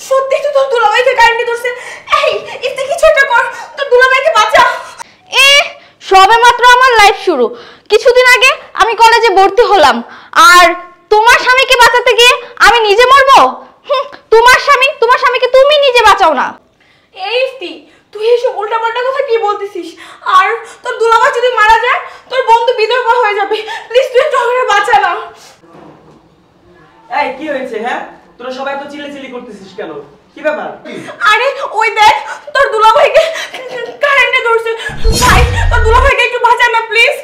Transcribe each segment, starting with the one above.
সত্যি তো তোর দুলাভাইকে কারেন্টে ধরছে। এই ইফতি কিছু একটা কর, তোর দুলাভাইকে বাঁচা। সবে মাত্র আমার লাইফ শুরু। কিছুদিন আগে আমি কলেজে ভর্তি হলাম, আর তোমার স্বামীকে বাঁচাতে গিয়ে আমি নিজে মরবো? তোমার স্বামীকে তুমি নিজে বাঁচাও না। এই ইফতি, তুই এসব উল্টাপাল্টা কথা কি বলতেছিস? আর তোর দুলাভাই যদি মারা যায়, তোর বন্ধু বিধবা হয়ে যাবে। প্লিজ তুই একটু আমাকে বাঁচা না। এই কি হয়েছে? হ্যাঁ, তোরা সবাই তো চিল্লাচিল্লি করতেছিস কেন? কি ব্যাপার? আরে ওই দেখ, তোর দুলাভাইকে কারেন্টে ধরছে। ভাই, তোর দুলাভাইকে একটু বাঁচা না প্লিজ।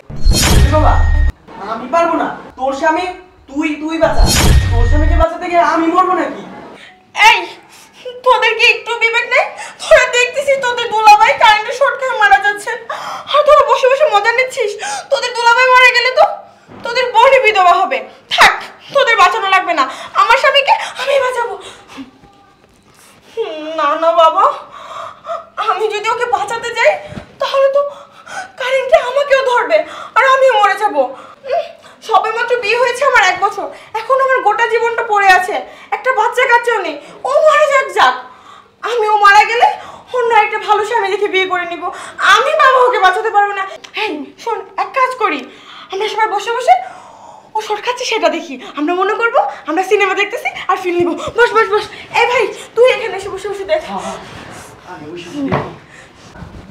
বাবা, আমি পারবো না। তোর স্বামী, তুই বাঁচা। তোর স্বামীকে বাঁচাতে গিয়ে আমি মরবো নাকি? এই, তোদের কি একটু বিবেক নেই? তোরা দেখতেছিস তোদের দুলাভাই কারেন্টে শর্ট খেয়ে মারা যাচ্ছে, আর তোরা বসে বসে মজা নিচ্ছিস। তোদের দুলাভাই মারা গেলে তো তোদের বোনই বিধবা হবে। থাক, তোদের বাঁচানো লাগবে না, আমার স্বামীকে আমি বাঁচাবো। না না বাবা, আমি যদি ওকে বাঁচাতে যাই তাহলে তো কারেন্টে আমাকেও ধরবে, আর আমিও মরে যাব। সবেমাত্র বিয়ে হয়েছে আমার 1 বছর, এখন আমার গোটা জীবনটা পড়ে আছে। একটা বাচ্চা কাচ্চাও নেই। ও মারা যাক, আমিও মারা গেলে অন্য একটা ভালো স্বামী দেখে বিয়ে করে নিব। আমি বাবা ওকে বাঁচাতে পারবো না। হ্যাঁ শোন, এক কাজ করি, আমরা সবাই বসে বসে ও শর্ট খাচ্ছে সেটা দেখি। আমরা মনে করবো আমরা সিনেমা দেখতেছি আর ফিল্ম নিব। বস বস বস। এই ভাই, তুই এখানে এসে বসে বসে দেখ। আমি ওই সময়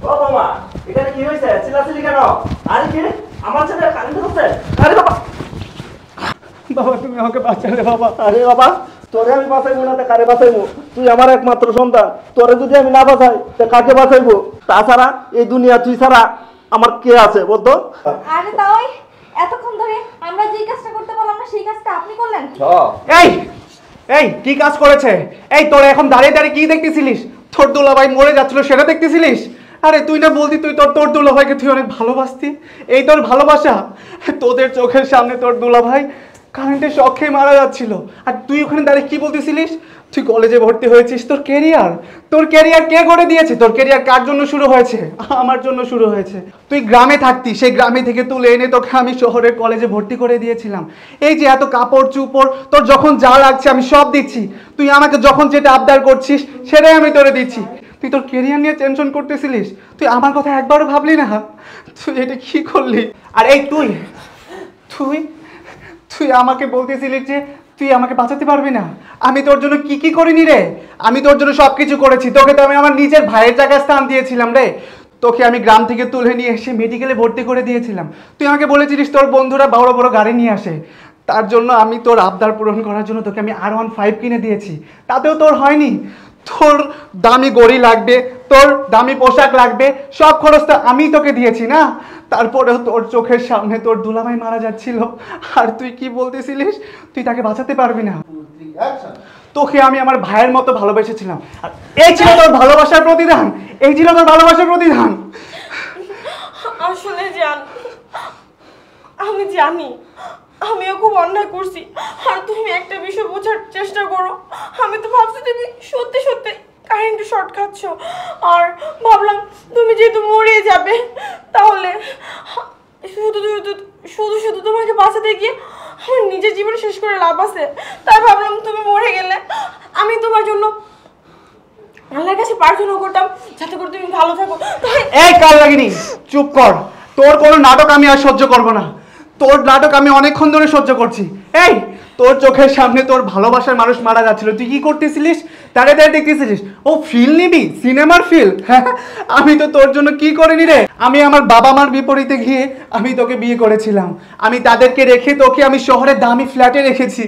ও বাবা, এখানে কি হয়েছে? চিল্লাচিল্লি কেন? আরে কি রে, আমার ছেলে কারেন্ট ধরছে? আরে বাবা, বাবা তুমি আমাকে বাঁচালে বাবা। আরে বাবা, তোরে আমি বাঁচাইবো না, কারে বাঁচাইবো? তুই আমার একমাত্র সন্তান, তোরে যদি আমি না বাঁচাই তা কাকে বাঁচাইবো? তাছাড়া এই দুনিয়া তুই ছাড়া আমার কে আছে বলতো? আরে তাই এতক্ষণ ধরে আমরা যে কাজটা করতে বললাম না সেই কাজটা আপনি করলেন। এই এই কি কাজ করেছে? এই তোরা এখন দাঁড়িয়ে দাঁড়িয়ে কি দেখতেছিলিস? তোর দুলাভাই মরে যাচ্ছিল সেটা দেখতেছিলিস? আরে তুই না বলতি তুই তোর দুলাভাইকে তুই অনেক ভালোবাসতি? এই তোর ভালোবাসা? তোদের চোখের সামনে তোর দুলাভাই কারেন্টে শক খেয়ে মারা যাচ্ছিল, আর তুই ওখানে দাঁড়িয়ে কি বলতেছিলিস? তুই কলেজে ভর্তি হয়েছিস, তোর ক্যারিয়ার কে করে দিয়েছে? তোর ক্যারিয়ার কার জন্য শুরু হয়েছে? আমার জন্য শুরু হয়েছে। তুই গ্রামে থাকতি, সেই গ্রামে থেকে তুলে এনে তোকে আমি শহরের কলেজে ভর্তি করে দিয়েছিলাম। এই যে এত কাপড় চুপড় তোর যখন যা লাগছে আমি সব দিচ্ছি, তুই আমাকে যখন যেটা আবদার করছিস সেটাই আমি তোরে দিচ্ছি। তুই তোর ক্যারিয়ার নিয়ে টেনশন করতেছিলিস, তুই আমার কথা একবারও ভাবলি না? তুই এটা কি করলি? আর এই তুই তুই তুই আমাকে বলতেছিলিস যে তুই আমাকে বাঁচাতে পারবি না। আমি তোর জন্য কি করিনি রে? আমি তোর জন্য সব কিছু করেছি। তোকে তো আমি আমার নিজের ভাইয়ের জায়গায় স্থান দিয়েছিলাম রে। তোকে আমি গ্রাম থেকে তুলে নিয়ে এসে মেডিকেলে ভর্তি করে দিয়েছিলাম। তুই আমাকে বলেছিলিস তোর বন্ধুরা বড় বড় গাড়ি নিয়ে আসে, তার জন্য আমি তোর আবদার পূরণ করার জন্য তোকে আমি R15 কিনে দিয়েছি, তাতেও তোর হয়নি। তোর দামি গড়ি লাগবে, তোর দামি পোশাক লাগবে, সব খরচটা আমি তোকে দিয়েছি না? তারপরেও তোর চোখের সামনে তোর দুলাভাই মারা যাচ্ছিল, আর তুই কি বলতেছিলিস তুই তাকে বাঁচাতে পারবি না? তোকে আমি আমার ভাইয়ের মতো ভালোবেসেছিলাম, আর এই ছিল তোর ভালোবাসার প্রতিদান। এই ছিল তোর ভালোবাসার প্রতিদান। আসলে আমি জানি আমিও খুব অন্যায় করছি, আর তুমি একটা বিষয় বোঝার চেষ্টা করো। আমি তো ভাবছি তুমি সত্যি সত্যি কারেন্টে শর্ট খাচ্ছ, আর ভাবলাম তুমি যেহেতু মরে যাবে তাহলে শুধু তোমাকে বাঁচাতে গিয়ে আমার নিজের জীবন শেষ করে লাভ আছে। তাই ভাবলাম তুমি মরে গেলে আমি তোমার জন্য আল্লাহর কাছে প্রার্থনা করতাম যাতে করে তুমি ভালো থাকো। এই কাল লাগিনি, চুপ কর। তোর কোনো নাটক আমি আর সহ্য করব না। তোর নাটক আমি অনেকক্ষণ ধরে সহ্য করছি। এই তোর চোখের সামনে তোর ভালোবাসার মানুষ মারা যাচ্ছিল, তুই কি করতেছিলিস? দাঁড়িয়ে দেখতেছিলিস ও ফিল নিবি, সিনেমার ফিল? আমি তো তোর জন্য কি করিনি রে। আমি আমার বাবা মার বিপরীতে গিয়ে আমি তোকে বিয়ে করেছিলাম। আমি তাদেরকে রেখে তোকে আমি শহরের দামি ফ্ল্যাটে রেখেছি।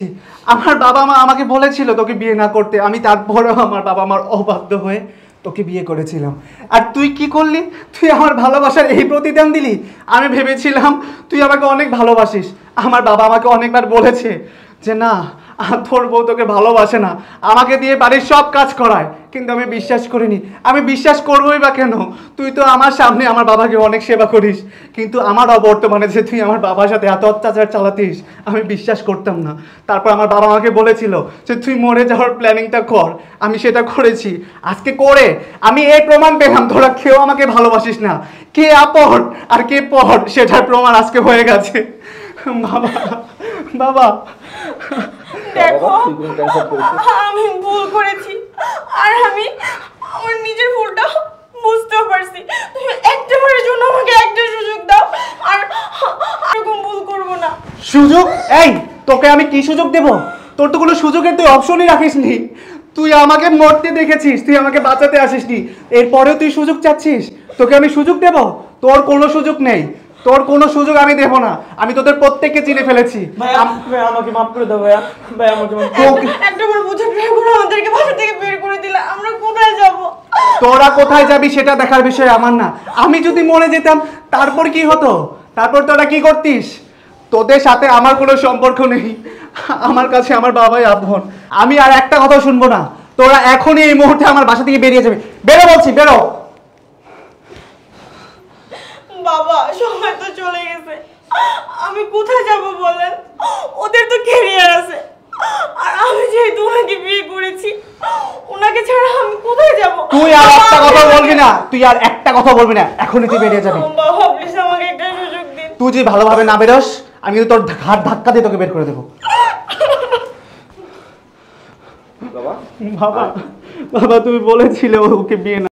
আমার বাবা মা আমাকে বলেছিল তোকে বিয়ে না করতে, আমি তারপরেও আমার বাবা মার অবাধ্য হয়ে তোকে বিয়ে করেছিলাম। আর তুই কি করলি? তুই আমার ভালোবাসার এই প্রতিদান দিলি। আমি ভেবেছিলাম তুই আমাকে অনেক ভালোবাসিস। আমার বাবা আমাকে অনেকবার বলেছে যে না, তোর বউ তোকে ভালোবাসে না, আমাকে দিয়ে বাড়ির সব কাজ করায়, কিন্তু আমি বিশ্বাস করিনি। আমি বিশ্বাস করবোই বা কেন? তুই তো আমার সামনে আমার বাবাকে অনেক সেবা করিস, কিন্তু আমার অবর্তমানে যে তুই আমার বাবার সাথে এত অত্যাচার চালাতিস আমি বিশ্বাস করতাম না। তারপর আমার বাবা আমাকে বলেছিল যে তুই মরে যাওয়ার প্ল্যানিংটা কর, আমি সেটা করেছি। আজকে করে আমি এই প্রমাণ পেলাম তোরা কেউ আমাকে ভালোবাসিস না, কে আপন আর কে পর সেটার প্রমাণ আজকে হয়ে গেছে। বাবা বাবা দেখো তুই কোনো টেনশন করিস না। আমি ভুল করেছি আর আমি আমার নিজের ভুলটা বুঝতেও পারছি। তুমি একটা বারের জন্য আমাকে একটা সুযোগ দাও আর এরকম ভুল করবো না। সুযোগ? এই তোকে আমি কি সুযোগ দেব? তোর তো কোনো সুযোগের তুই অপশনই রাখিসনি। তুই আমাকে মরতে দেখেছিস, তুই আমাকে বাঁচাতে আসিসনি, এরপরেও তুই সুযোগ চাচ্ছিস? তোকে আমি সুযোগ দেব? তোর কোনো সুযোগ নেই, তোর কোনো সুযোগ আমি দেব না। আমি তোদের প্রত্যেককে চিনে ফেলেছি। ভাইয়া ভাইয়া আমাকে মাফ করে দাও ভাইয়া, ভাইয়া আমাকে মাফ করে দাও। একটা বার বুঝে ট্রাই করে আমাদেরকে বাসা থেকে বের করে দিলে আমরা কোথায় যাব? তোরা কোথায় যাবি সেটা দেখার বিষয় আমার না। আমি যদি মরে যেতাম তারপর কি হতো? তারপর তোরা কি করতিস? তোদের সাথে আমার কোনো সম্পর্ক নেই। আমার কাছে আমার বাবাই আপন। আমি আর একটা কথা শুনবো না। তোরা এখনই এই মুহূর্তে আমার বাসা থেকে বেরিয়ে যাবে। বেরো বলছি, বেরো। বাবা সময় তো চলে গেছে, আমি কোথায় যাব বলেন? ওদের তো ক্যারিয়ার আছে আর আমি যেহেতু ওনাকে বিয়ে করেছি, ওনাকে ছাড়া আমি কোথায় যাব? তুই আর একটা কথা বলবি না, তুই আর একটা কথা বলবি না। এখনই তুই বেরিয়ে যাবি। বাবা প্লিজ আমাকে একটা সুযোগ দিন। তুই যদি ভালোভাবে না বেরোস, আমি কিন্তু তোর ঘাট ধাক্কা দিয়ে তোকে বের করে দেবো। বাবা বাবা বাবা তুমি বলেছিলে ওকে বিয়ে না